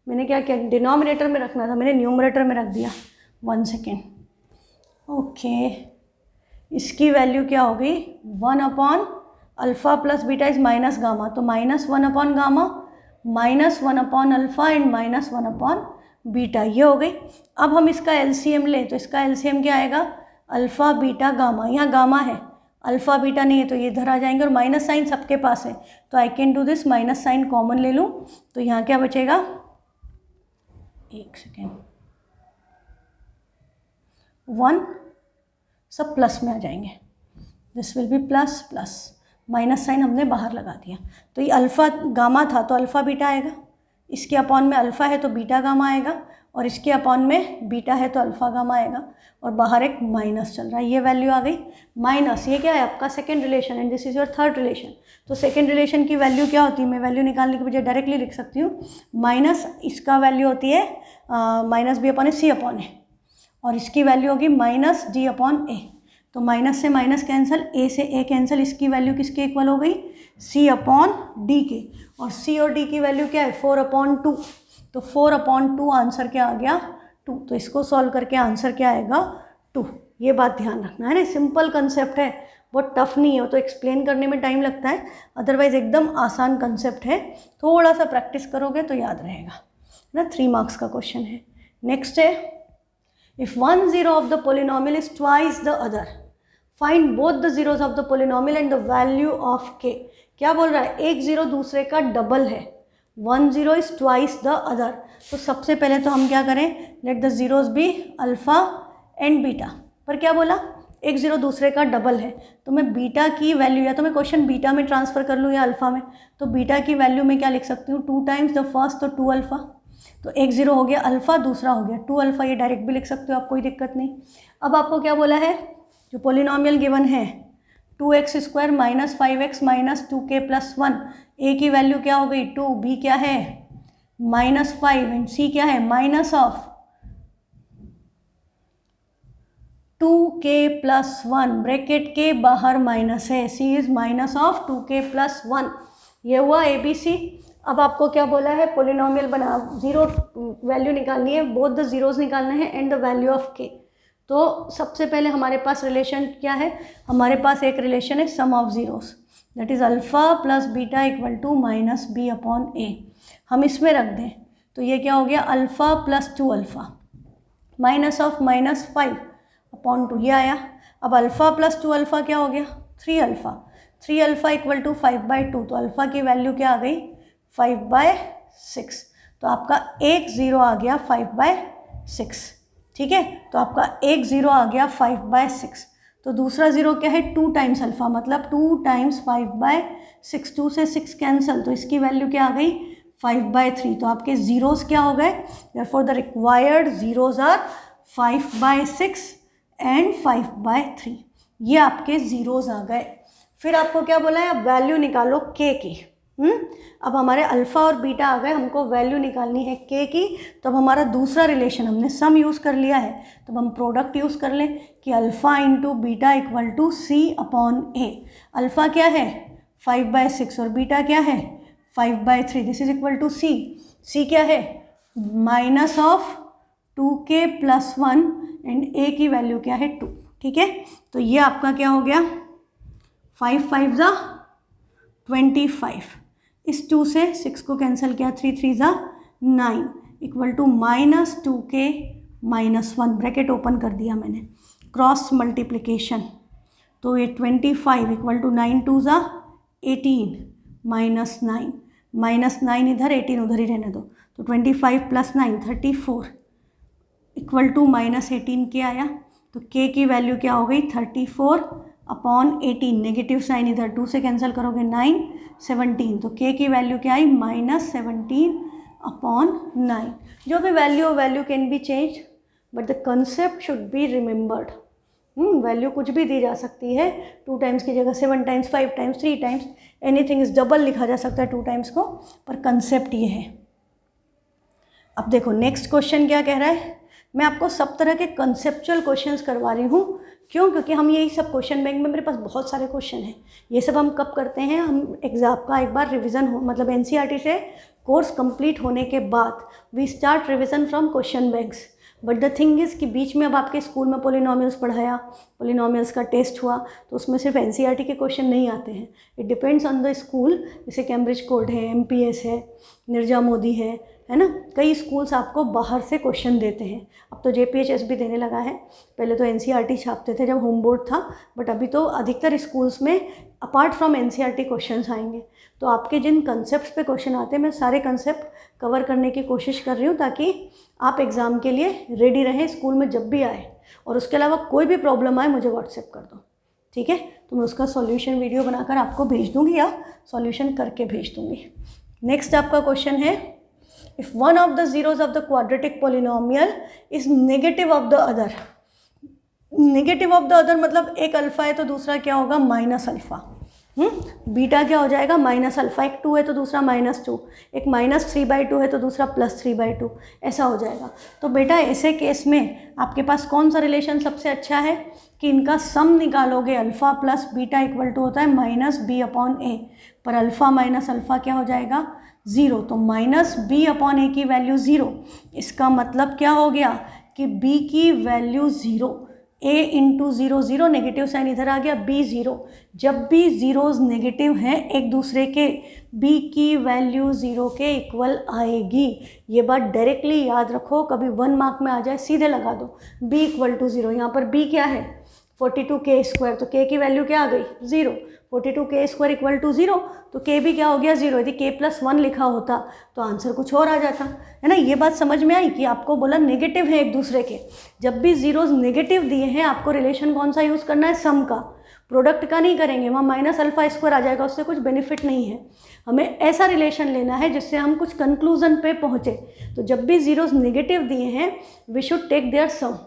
मैंने क्या किया, डिनोमिनेटर में रखना था, मैंने न्यूमरेटर में रख दिया। 1 सेकेंड, ओके। इसकी वैल्यू क्या हो गई, 1 upon alpha plus beta is minus gamma, तो minus 1 upon gamma, minus 1 upon alpha and minus 1 upon beta, ये हो गई। अब हम इसका एलसीएम लें तो इसका एलसीएम क्या आएगा, अल्फ़ा बीटा गामा, यहाँ गामा है, अल्फ़ा बीटा नहीं है, तो ये इधर आ जाएंगे, और माइनस साइन सबके पास है, तो I can do this, minus sign common ले लूँ, तो यहाँ क्या बचेगा, 1 सेकेंड, 1, सब प्लस में आ जाएंगे, this will be plus plus, minus sign हमने बाहर लगा दिया, तो ये अल्फ़ा गामा था तो अल्फ़ा बीटा आएगा, इसके अपॉन में अल्फ़ा है तो बीटा गामा आएगा, और इसके अपॉन में बीटा है तो अल्फ़ा गामा आएगा, और बाहर एक माइनस चल रहा है, ये वैल्यू आ गई माइनस। ये क्या है आपका second relation and this is your third relation. तो सेकेंड रिलेशन की वैल्यू क्या होती है, मैं वैल्यू निकालने के बजाय डायरेक्टली लिख सकती हूँ, माइनस इसका वैल्यू होती है माइनस बी अपॉन ए सी अपॉन ए, और इसकी वैल्यू होगी माइनस डी अपॉन ए, तो माइनस से माइनस कैंसिल, ए से ए कैंसिल, इसकी वैल्यू किसके इक्वल हो गई, सी अपॉन डी के, और सी और डी की वैल्यू क्या है, 4 अपॉन 2, तो 4 अपॉन 2 आंसर क्या आ गया, 2, तो इसको सॉल्व करके आंसर क्या आएगा, 2। ये बात ध्यान रखना है ना, सिंपल कंसेप्ट है, बहुत टफ नहीं है, तो एक्सप्लेन करने में टाइम लगता है, अदरवाइज एकदम आसान कंसेप्ट है, थोड़ा सा प्रैक्टिस करोगे तो याद रहेगा ना। 3 मार्क्स का क्वेश्चन है। नेक्स्ट है, if 1 zero of the polynomial is twice the other, find both the zeros of the polynomial and the value of के। क्या बोल रहा है, एक जीरो दूसरे का डबल है, 1 0 इज ट्वाइस द अदर। तो सबसे पहले तो हम क्या करें, let the zeros be alpha and beta, पर क्या बोला, एक जीरो दूसरे का डबल है, तो मैं बीटा की वैल्यू, या तो मैं क्वेश्चन बीटा में ट्रांसफ़र कर लूँ या अल्फ़ा में, तो बीटा की वैल्यू में क्या लिख सकती हूँ, 2 टाइम्स द फर्स्ट, तो 2 अल्फ़ा, तो एक जीरो हो गया अल्फ़ा, दूसरा हो गया 2 अल्फ़ा, ये डायरेक्ट भी लिख सकते हो आप, कोई दिक्कत नहीं। अब आपको क्या बोला है, जो पोलिनोमियल गिवन है 2x² minus 5x minus 2k plus 1, ए की वैल्यू क्या हो गई 2, बी क्या है -5 एंड सी क्या है minus of 2k plus 1, bracket के बाहर माइनस है, C is minus of 2k plus 1, ये हुआ ABC। अब आपको क्या बोला है, पोलिनोमियल बना, जीरो वैल्यू निकालनी है, बोथ द जीरोज निकालने हैं and the value of k। तो सबसे पहले हमारे पास रिलेशन क्या है, हमारे पास एक रिलेशन है sum of zeros, that is alpha plus beta equal to minus B upon A. हम इसमें रख दें तो ये क्या हो गया, alpha plus 2 alpha minus of -5 upon 2, ये आया। अब अल्फ़ा प्लस 2 अल्फ़ा क्या हो गया, 3 अल्फ़ा, 3 अल्फ़ा इक्वल टू 5/2, तो अल्फ़ा की वैल्यू क्या आ गई 5/6, तो आपका एक ज़ीरो आ गया 5/6, ठीक है। तो आपका एक ज़ीरो आ गया 5/6, तो दूसरा ज़ीरो क्या है 2 टाइम्स अल्फ़ा, मतलब 2 टाइम्स 5/6, 2 से 6 कैंसिल, तो इसकी वैल्यू क्या आ गई 5/3, तो आपके ज़ीरोज़ क्या हो गए, therefore the required zeros are 5/6 and 5/3, ये आपके ज़ीरोज़ आ गए। फिर आपको क्या बोला है, अब वैल्यू निकालो के की, अब हमारे अल्फ़ा और बीटा आ गए, हमको वैल्यू निकालनी है के की। तो अब हमारा दूसरा रिलेशन, हमने सम यूज़ कर लिया है, तो हम प्रोडक्ट यूज़ कर लें कि alpha into beta equal to C upon A. Alpha क्या है 5/6 और बीटा क्या है 5/3, this is equal to C. C क्या है माइनस ऑफ 2k + 1 एंड ए की वैल्यू क्या है 2। ठीक है, तो ये आपका क्या हो गया 5 5 ज़ा 25, इस 2 से 6 को कैंसिल किया, 3 3 ज़ा 9 equal to -2k - 1 bracket open कर दिया मैंने, क्रॉस मल्टीप्लिकेशन। तो ये 25 इक्वल टू 9 2 ज़ा 18 -9 इधर 18 उधर ही रहने दो। तो 25 + 9 34 इक्वल टू -18 के आया। तो k की वैल्यू क्या हो गई 34/18, नेगेटिव साइन इधर 2 से कैंसिल करोगे 9 17, तो k की वैल्यू क्या आई -17/9। जो भी value can be change but the concept should be remembered. Value कुछ भी दी जा सकती है, 2 टाइम्स की जगह 7 times 5 times 3 times, anything is double लिखा जा सकता है 2 टाइम्स को, पर कंसेप्ट ये है। अब देखो नेक्स्ट क्वेश्चन क्या कह रहा है, मैं आपको सब तरह के कंसेप्चुअल क्वेश्चंस करवा रही हूँ। क्यों? क्योंकि हम यही सब क्वेश्चन बैंक में मेरे पास बहुत सारे क्वेश्चन हैं। ये सब हम कब करते हैं, हम एग्जाम का एक बार रिवीजन हो, मतलब एनसीईआरटी से कोर्स कंप्लीट होने के बाद we start revision from question banks. But the thing is कि बीच में अब आपके स्कूल में पोलिनोमियल्स पढ़ाया, पोलिनोमियल्स का टेस्ट हुआ, तो उसमें सिर्फ एनसीईआरटी के क्वेश्चन नहीं आते हैं, it depends on the school. जैसे कैम्ब्रिज कोड है, एमपीएस है, निर्जा मोदी है ना, कई स्कूल्स आपको बाहर से क्वेश्चन देते हैं। अब तो जेपीएचएस भी देने लगा है, पहले तो एनसीईआरटी छापते थे जब होम बोर्ड था, बट अभी तो अधिकतर स्कूल्स में अपार्ट फ्रॉम एनसीईआरटी क्वेश्चंस आएंगे। तो आपके जिन कंसेप्ट्स पे क्वेश्चन आते हैं, मैं सारे कंसेप्ट कवर करने की कोशिश कर रही हूँ ताकि आप एग्ज़ाम के लिए रेडी रहें स्कूल में जब भी आए। और उसके अलावा कोई भी प्रॉब्लम आए मुझे व्हाट्सएप कर दो, ठीक है, तो मैं उसका सॉल्यूशन वीडियो बनाकर आपको भेज दूँगी या सॉल्यूशन करके भेज दूँगी। नेक्स्ट आपका क्वेश्चन है, if one of the zeros of the quadratic polynomial is negative of the other, negative of the other मतलब एक अल्फ़ा है तो दूसरा क्या होगा माइनस अल्फ़ा। बीटा क्या हो जाएगा माइनस अल्फ़ा, एक 2 है तो दूसरा -2, एक -3/2 है तो दूसरा +3/2, ऐसा हो जाएगा। तो बेटा ऐसे केस में आपके पास कौन सा रिलेशन सबसे अच्छा है कि इनका सम निकालोगे, alpha plus beta equal to होता है -b/a, पर अल्फ़ा माइनस अल्फ़ा क्या हो जाएगा 0, तो -b/a की वैल्यू 0। इसका मतलब क्या हो गया कि b की value 0, a into 0 0, negative sign इधर आ गया, b 0। जब भी जीरोज नेगेटिव हैं एक दूसरे के, b की वैल्यू 0 के इक्वल आएगी। ये बात डायरेक्टली याद रखो, कभी 1 मार्क में आ जाए सीधे लगा दो, b इक्वल टू 0। यहाँ पर b क्या है 42k², तो k की वैल्यू क्या आ गई 0, 42k² इक्वल टू 0, तो k भी क्या हो गया 0। यदि k+1 लिखा होता तो आंसर कुछ और आ जाता, है ना। ये बात समझ में आई कि आपको बोला नेगेटिव है एक दूसरे के, जब भी जीरोज नेगेटिव दिए हैं आपको रिलेशन कौन सा यूज़ करना है, सम का, प्रोडक्ट का नहीं करेंगे, वहाँ -α² आ जाएगा, उससे कुछ बेनिफिट नहीं है। हमें ऐसा रिलेशन लेना है जिससे हम कुछ कंक्लूजन पे पहुँचे। तो जब भी जीरोज नेगेटिव दिए हैं वी शुड टेक देयर सम,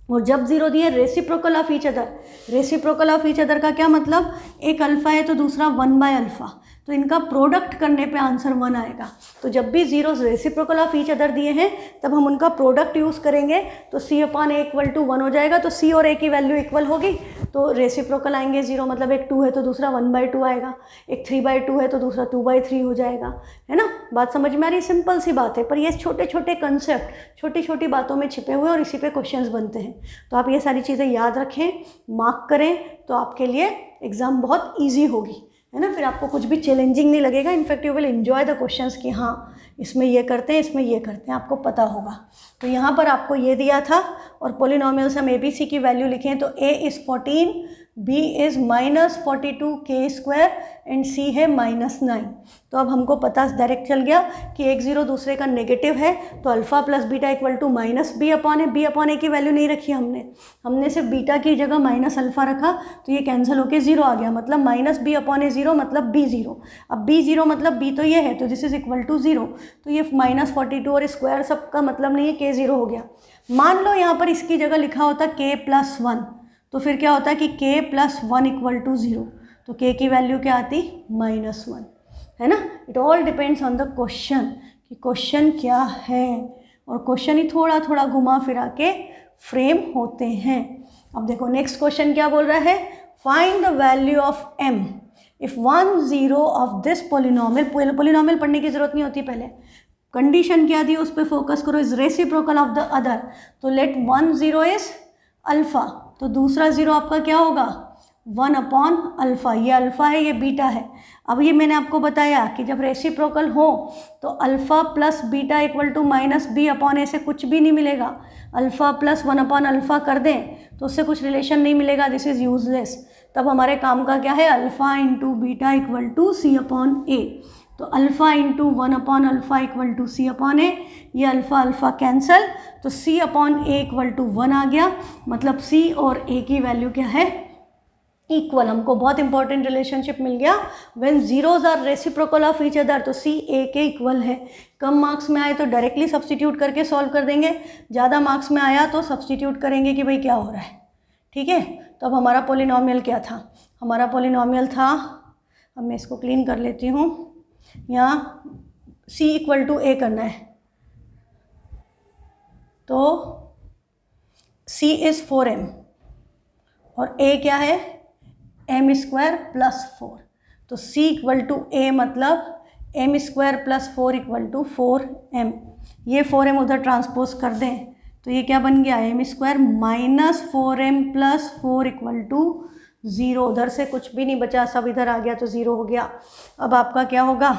और जब 0 दिए reciprocal of each other. Reciprocal of each other का क्या मतलब, एक अल्फ़ा है तो दूसरा 1/α, तो इनका प्रोडक्ट करने पे आंसर 1 आएगा। तो जब भी zeros reciprocal of each other दिए हैं तब हम उनका प्रोडक्ट यूज़ करेंगे, तो c/a इक्वल टू 1 हो जाएगा। तो c और a की वैल्यू इक्वल होगी तो रेसिप्रोकल आएंगे 0, मतलब एक 2 है तो दूसरा 1/2 आएगा, एक 3/2 है तो दूसरा 2/3 हो जाएगा, है ना। बात समझ में आ रही, सिंपल सी बात है, पर ये छोटे छोटे कंसेप्ट छोटी छोटी बातों में छिपे हुए और इसी पे क्वेश्चंस बनते हैं। तो आप ये सारी चीज़ें याद रखें, मार्क करें, तो आपके लिए एग्ज़ाम बहुत ईजी होगी, है ना। फिर आपको कुछ भी चैलेंजिंग नहीं लगेगा, in fact you will enjoy the questions कि हाँ इसमें ये करते हैं, इसमें ये करते हैं, आपको पता होगा। तो यहाँ पर आपको ये दिया था और पॉलिनोमियल्स हम ABC की वैल्यू लिखें तो A is 14, B is -42k² and C है -9। तो अब हमको पता डायरेक्ट चल गया कि एक 0 दूसरे का नेगेटिव है, तो alpha plus beta equal to -b/a। b/a की वैल्यू नहीं रखी हमने सिर्फ बीटा की जगह -अल्फ़ा रखा, तो ये कैंसिल होके 0 आ गया, मतलब -b/a 0 मतलब b 0। अब b 0 मतलब b तो ये है, तो दिस इज इक्वल टू 0। तो ये -42 और स्क्वायर सबका मतलब नहीं है, k 0 हो गया। मान लो यहाँ पर इसकी जगह लिखा होता k+1, तो फिर क्या होता है कि k+1 इक्वल टू 0, तो k की वैल्यू क्या आती -1। है ना। It all depends on the question कि क्वेश्चन क्या है, और क्वेश्चन ही थोड़ा थोड़ा घुमा फिरा के फ्रेम होते हैं। अब देखो नेक्स्ट क्वेश्चन क्या बोल रहा है, find the value of m if 1 0 of this polynomial. Polynomial पढ़ने की जरूरत नहीं होती, पहले कंडीशन क्या दी उस पर फोकस करो, is reciprocal of the other. तो लेट 1 0 इज अल्फा, तो दूसरा 0 आपका क्या होगा 1 अपॉन अल्फा। ये अल्फा है, ये बीटा है। अब ये मैंने आपको बताया कि जब रेसिप्रोकल हो तो alpha plus beta equal to minus B upon A से कुछ भी नहीं मिलेगा। अल्फा प्लस 1 अपॉन अल्फा कर दें तो उससे कुछ रिलेशन नहीं मिलेगा, दिस इज यूजलेस। तब हमारे काम का क्या है, alpha into beta equal to C upon A. तो alpha into 1 upon alpha equal to C upon A, ये अल्फा अल्फा कैंसल, तो C upon A equal to 1 आ गया। मतलब सी और ए की वैल्यू क्या है, इक्वल। हमको बहुत इंपॉर्टेंट रिलेशनशिप मिल गया, when zeros are reciprocal of each other, तो सी ए के इक्वल है। कम मार्क्स में आए तो डायरेक्टली सब्सटीट्यूट करके सॉल्व कर देंगे, ज़्यादा मार्क्स में आया तो सब्सटीट्यूट करेंगे कि भाई क्या हो रहा है, ठीक है। तो अब हमारा पोलिनोमियल क्या था, हमारा पोलिनोमियल था, अब मैं इसको क्लीन कर लेती हूँ, यहाँ c इक्वल टू ए करना है, तो c इज़ 4m और a क्या है m स्क्वायर प्लस 4। तो c इक्वल टू a मतलब m square plus 4 equal to 4m। ये 4m उधर ट्रांसपोज कर दें तो ये क्या बन गया, m square minus 4m plus 4 equal to 0। उधर से कुछ भी नहीं बचा, सब इधर आ गया तो 0 हो गया। अब आपका क्या होगा,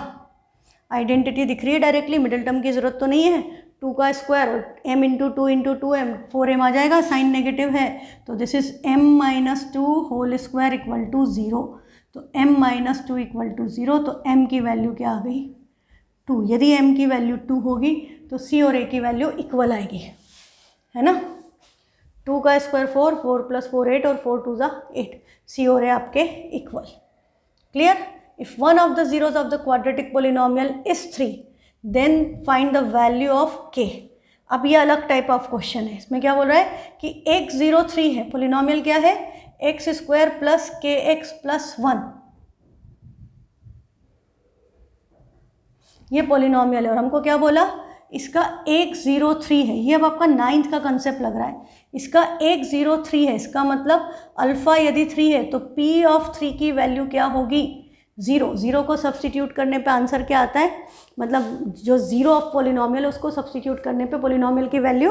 आइडेंटिटी दिख रही है डायरेक्टली, मिडिल टर्म की ज़रूरत तो नहीं है। 2 का square m into 2 into 2m, 4m आ जाएगा, साइन नेगेटिव है तो this is m minus 2 whole square equal to 0। तो m माइनस 2 इक्वल टू 0, तो m की वैल्यू क्या आ गई 2। यदि m की वैल्यू 2 होगी तो c और a की वैल्यू इक्वल आएगी, है ना। 2 का स्क्वायर 4, 4 प्लस 4 8 और 4 2 8, c और a आपके equal. Clear. If one of the zeros of the quadratic polynomial is 3, then find the value of k। अब ये अलग टाइप ऑफ क्वेश्चन है, इसमें क्या बोल रहा है कि x 0 3 है, पोलिनोमियल क्या है x स्क्वायर प्लस के एक्स प्लस 1, ये पोलिनोमियल है। और हमको क्या बोला, इसका 1 0 3 है, ये अब आपका 9th का कंसेप्ट लग रहा है। इसका 1 0 3 है, इसका मतलब अल्फा यदि 3 है तो p ऑफ 3 की वैल्यू क्या होगी 0। 0 को सब्सटीट्यूट करने पे आंसर क्या आता है, मतलब जो 0 ऑफ पोलिनोमियल है उसको सब्सटीट्यूट करने पे पोलिनोमियल की वैल्यू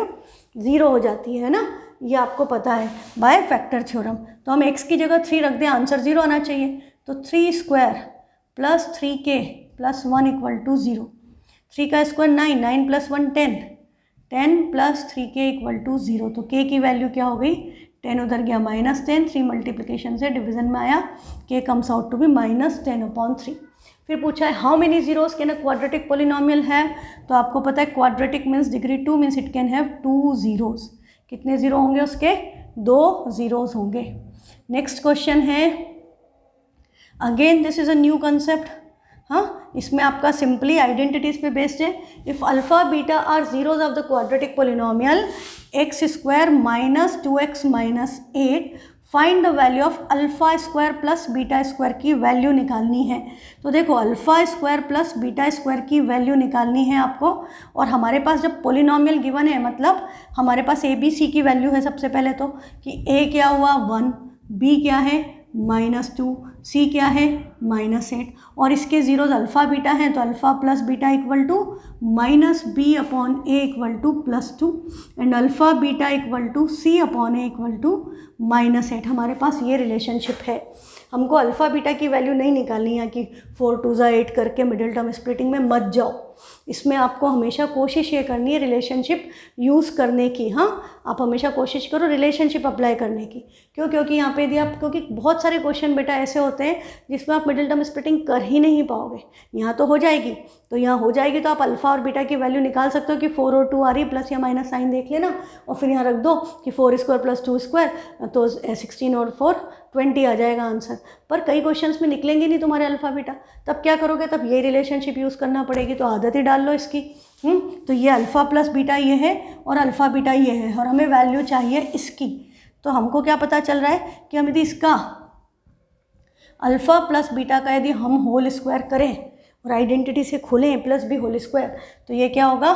0 हो जाती है ना, ये आपको पता है बाय फैक्टर थ्योरम। तो हम x की जगह 3 रख दें, आंसर 0 आना चाहिए। तो 3 square plus 3k plus 1 equal to 0। 3 का square 9, 9 plus 1 10, 10 plus 3k equal to 0। तो k की वैल्यू क्या हो गई 10 उधर गया -10, 3 मल्टीप्लिकेशन से डिवीजन में आया, k comes out to be -10/3। फिर पूछा है how many zeros can a quadratic polynomial have. तो आपको पता है quadratic means degree 2 means it can have 2 zeros. कितने जीरो होंगे उसके, 2 जीरोस होंगे। नेक्स्ट क्वेश्चन है, again this is a new concept. हाँ, इसमें आपका सिंपली आइडेंटिटीज पे बेस्ड है। If alpha beta are zeros of the quadratic polynomial x square minus 2x minus 8, find the value of alpha square plus beta square की value निकालनी है। तो देखो alpha square plus beta square की value निकालनी है आपको, और हमारे पास जब पोलिनोमियल गिवन है मतलब हमारे पास ए बी सी की वैल्यू है सबसे पहले तो, कि a क्या हुआ 1, b क्या है -2, c क्या है -8, और इसके जीरोज अल्फ़ा बीटा हैं तो alpha plus beta equal to -b upon a equal to +2 and alpha beta equal to c upon a equal to -8। हमारे पास ये रिलेशनशिप है। हमको अल्फ़ा बीटा की वैल्यू नहीं निकालनी है कि 4 2 8 करके मिडिल टर्म स्प्लिटिंग में मत जाओ। इसमें आपको हमेशा कोशिश ये करनी है रिलेशनशिप यूज़ करने की। हाँ, आप हमेशा कोशिश करो रिलेशनशिप अप्लाई करने की। क्यों, क्योंकि यहाँ पे यदि आप, क्योंकि बहुत सारे क्वेश्चन बेटा ऐसे होते हैं जिसमें आप मिडिल टर्म स्प्लिटिंग कर ही नहीं पाओगे। यहाँ तो हो जाएगी, तो यहाँ हो जाएगी तो आप अल्फ़ा और बीटा की वैल्यू निकाल सकते हो कि 4 और 2 आ रही, प्लस या माइनस साइन देख लेना और फिर यहाँ रख दो कि 4 स्क्वायर प्लस 2 स्क्वायर, तो 16 और 4 20 आ जाएगा आंसर। पर कई क्वेश्चंस में निकलेंगे नहीं तुम्हारे अल्फ़ा बीटा, तब क्या करोगे, तब ये रिलेशनशिप यूज़ करना पड़ेगी। तो आदत ही डाल लो इसकी। तो ये अल्फ़ा प्लस बीटा ये है और अल्फ़ा बीटा ये है, और हमें वैल्यू चाहिए इसकी। तो हमको क्या पता चल रहा है कि हम यदि इसका अल्फ़ा प्लस बीटा का यदि हम होल स्क्वायर करें और आइडेंटिटी से खोलें a plus B whole square, तो ये क्या होगा,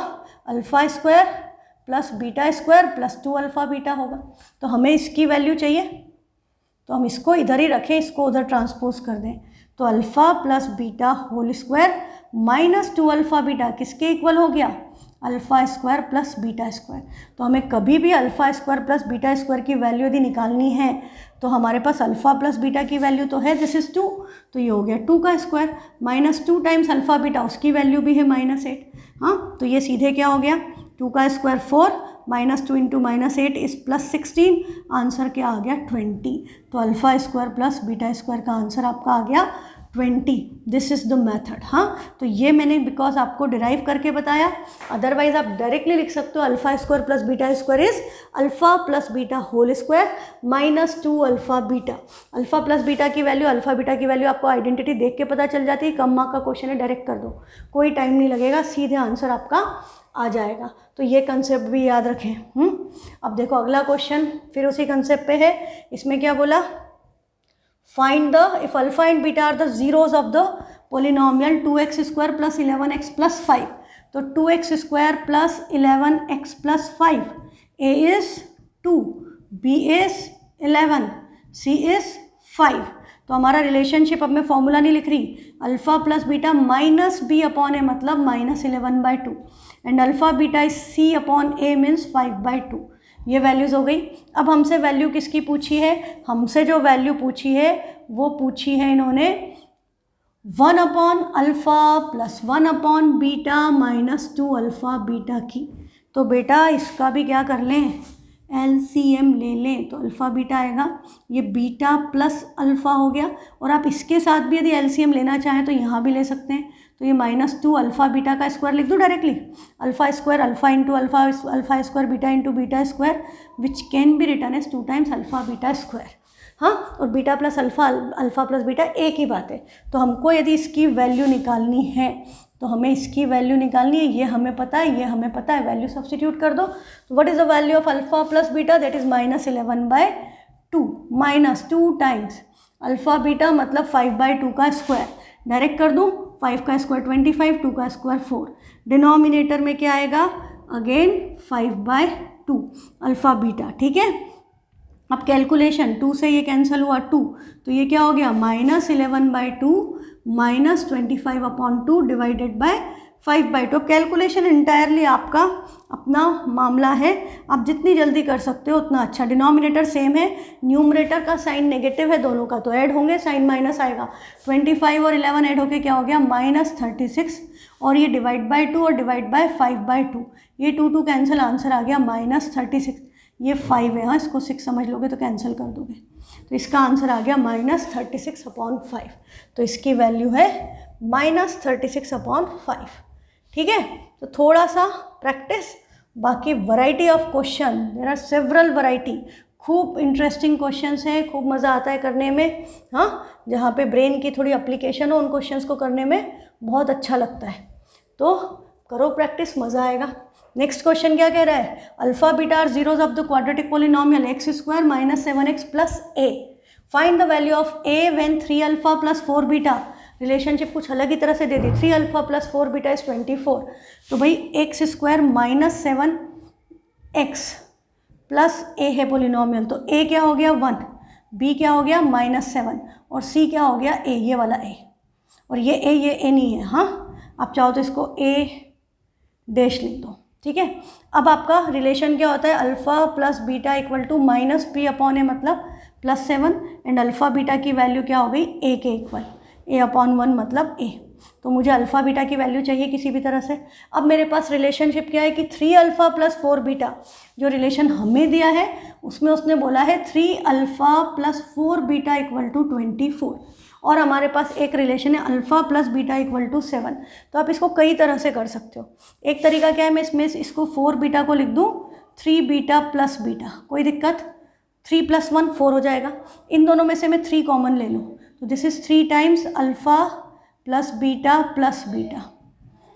alpha square plus beta square plus 2 alpha beta होगा। तो हमें इसकी वैल्यू चाहिए, तो हम इसको इधर ही रखें, इसको उधर ट्रांसपोज कर दें। तो alpha plus beta whole square minus 2 alpha beta किसके इक्वल हो गया, alpha square plus beta square. तो हमें कभी भी alpha square plus beta square की वैल्यू यदि निकालनी है तो हमारे पास अल्फ़ा प्लस बीटा की वैल्यू तो है, दिस इज़ 2, तो ये हो गया 2 का square minus 2 times alpha beta, उसकी वैल्यू भी है -8। हाँ, तो ये सीधे क्या हो गया, 2 का square 4 minus 2 into -8 is +16, answer क्या आ गया 20। तो alpha square plus beta square का आंसर आपका आ गया 20। This is the method. हाँ, तो ये मैंने बिकॉज आपको डिराइव करके बताया, अदरवाइज आप डायरेक्टली लिख सकते हो alpha square plus beta square is alpha plus beta whole square minus 2 alpha beta. Alpha plus beta की वैल्यू, अल्फ़ा बीटा की वैल्यू आपको आइडेंटिटी देख के पता चल जाती है, कम मार्क का क्वेश्चन है, डायरेक्ट कर दो, कोई टाइम नहीं लगेगा, सीधे आंसर आपका आ जाएगा। तो ये कंसेप्ट भी याद रखें। अब देखो अगला क्वेश्चन फिर उसी कंसेप्ट पे है। इसमें क्या बोला, find the if alpha and beta are the zeros of the polynomial 2x square plus 11x plus 5। तो 2x square plus 11x plus 5, a is 2, b is 11, c is 5। तो हमारा रिलेशनशिप, अब मैं फॉर्मूला नहीं लिख रही, alpha plus beta minus B upon A मतलब -11/2 and alpha beta is C upon A means 5/2। ये वैल्यूज़ हो गई। अब हमसे वैल्यू किसकी पूछी है, हमसे जो वैल्यू पूछी है वो पूछी है इन्होंने 1 upon alpha plus 1 upon beta minus 2 alpha beta की। तो बेटा इसका भी क्या कर लें, एलसीएम ले लें, तो अल्फ़ा बीटा आएगा, ये बीटा प्लस अल्फ़ा हो गया, और आप इसके साथ भी यदि एलसीएम लेना चाहें तो यहाँ भी ले सकते हैं। तो ये -2 अल्फ़ा बीटा का स्क्वायर लिख दो directly, alpha square alpha into alpha, alpha square beta into beta square which can be written as 2 times alpha beta square. हाँ, और beta plus alpha, alpha plus beta एक ही बात है। तो हमको यदि इसकी वैल्यू निकालनी है तो हमें इसकी वैल्यू निकालनी है, ये हमें पता है, ये हमें पता है, वैल्यू सब्स्टिट्यूट कर दो। तो what is the value of alpha plus beta, that is -11/2 minus 2 times alpha beta मतलब 5/2 का स्क्वायर, डायरेक्ट कर दूँ, 5 का स्क्वायर 25, 2 का स्क्वायर 4, डिनोमिनेटर में क्या आएगा अगेन 5/2 अल्फ़ा बीटा। ठीक है, अब कैलकुलेशन 2 से ये कैंसिल हुआ 2, तो ये क्या हो गया -11/2 माइनस 25/2 डिवाइडेड बाय 5/2। अब कैलकुलेशन इंटायरली आपका अपना मामला है, आप जितनी जल्दी कर सकते हो उतना अच्छा। डिनोमिनेटर सेम है, न्यूमरेटर का साइन नेगेटिव है, दोनों का तो ऐड होंगे, साइन माइनस आएगा, 25 और 11 ऐड होके क्या हो गया -36, और ये डिवाइड बाय 2 और डिवाइड बाय 5/2, ये 2 कैंसिल, आंसर आ गया -36। ये 5 है, हाँ इसको 6 समझ लोगे तो कैंसिल कर दोगे, तो इसका आंसर आ गया -36/5। तो इसकी वैल्यू है -36/5। ठीक है, तो थोड़ा सा प्रैक्टिस, बाकी variety of question, there are several variety, खूब इंटरेस्टिंग क्वेश्चंस हैं, खूब मज़ा आता है करने में। हाँ, जहाँ पे ब्रेन की थोड़ी एप्लीकेशन हो उन क्वेश्चंस को करने में बहुत अच्छा लगता है। तो करो प्रैक्टिस, मज़ा आएगा। नेक्स्ट क्वेश्चन क्या कह रहा है, alpha beta are zeros of the quadratic polynomial x square minus 7x plus a, find the value of a when 3 alpha plus 4 beta. Relationship कुछ अलग ही तरह से दे दी, 3 अल्फा प्लस 4 बीटा इज 24। तो भाई x square minus 7x plus a है पोलिनोमियल, तो a क्या हो गया 1, b क्या हो गया -7 और c क्या हो गया a, ये वाला a, और ये a नहीं है। हाँ, आप चाहो तो इसको a डैश लिख दो। ठीक है, अब आपका रिलेशन क्या होता है, alpha plus beta equal to -p upon A मतलब +7 एंड अल्फ़ा बीटा की वैल्यू क्या हो गई a के इक्वल, a/1 मतलब a। तो मुझे अल्फ़ा बीटा की वैल्यू चाहिए किसी भी तरह से। अब मेरे पास रिलेशनशिप क्या है कि 3 अल्फ़ा प्लस 4 बीटा, जो रिलेशन हमें दिया है उसमें उसने बोला है 3 alpha plus 4 beta equal to 24, और हमारे पास एक रिलेशन है alpha plus beta equal to 7। तो आप इसको कई तरह से कर सकते हो। एक तरीका क्या है, मैं इसमें इसको 4 बीटा को लिख दूँ 3 बीटा प्लस बीटा, कोई दिक्कत, 3 + 1 4 हो जाएगा। इन दोनों में से मैं 3 कॉमन ले लूँ, तो this is 3 times alpha plus beta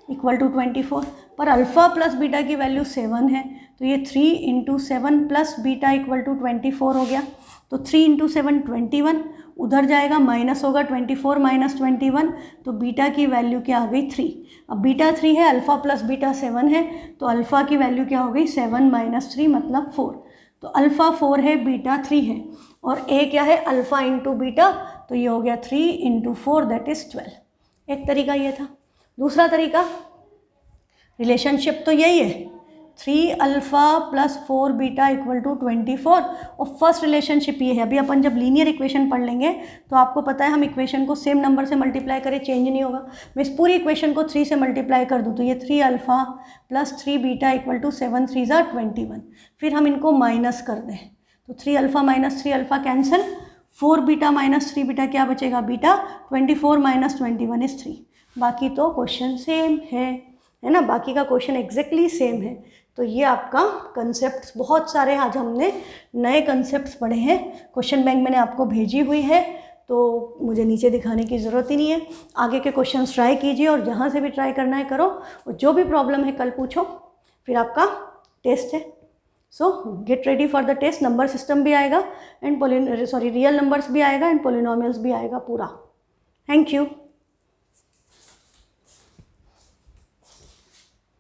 equal to 24। पर अल्फ़ा प्लस बीटा की वैल्यू 7 है, तो ये 3 into 7 plus beta equal to 24 हो गया। तो 3 इंटू 7 21, उधर जाएगा माइनस होगा 24 माइनस 21, तो बीटा की वैल्यू क्या आ गई 3। अब बीटा 3 है, अल्फ़ा प्लस बीटा 7 है, तो अल्फ़ा की वैल्यू क्या हो गई 7 माइनस 3 मतलब 4। तो अल्फ़ा 4 है, बीटा 3 है, और ए क्या है अल्फ़ा इंटू बीटा, तो ये हो गया 3 इंटू 4 दैट इज़ 12। एक तरीका ये था। दूसरा तरीका, रिलेशनशिप तो यही है 3 alpha plus 4 beta equal to 24, और फर्स्ट रिलेशनशिप ये है। अभी अपन जब लीनियर इक्वेशन पढ़ लेंगे तो आपको पता है हम इक्वेशन को सेम नंबर से मल्टीप्लाई करें चेंज नहीं होगा। मैं इस पूरी इक्वेशन को 3 से मल्टीप्लाई कर दूँ तो ये 3 alpha plus 3 beta equal to 7 3 ज़ा 21। फिर हम इनको माइनस कर दें तो 3 alpha minus 3 alpha cancel, 4 beta minus 3 beta क्या बचेगा बीटा, 24 माइनस 21 इज़ 3। बाकी तो क्वेश्चन सेम है ना, बाकी का क्वेश्चन एग्जैक्टली सेम है। तो ये आपका कंसेप्ट, बहुत सारे आज हमने नए कंसेप्ट्स पढ़े हैं। क्वेश्चन बैंक मैंने आपको भेजी हुई है, तो मुझे नीचे दिखाने की ज़रूरत ही नहीं है। आगे के क्वेश्चंस ट्राई कीजिए, और जहाँ से भी ट्राई करना है करो, और जो भी प्रॉब्लम है कल पूछो। फिर आपका टेस्ट है, so get ready for the test. Number system भी आएगा एंड रियल नंबर्स भी आएगा एंड पोलिनोमियल्स भी आएगा पूरा। Thank you.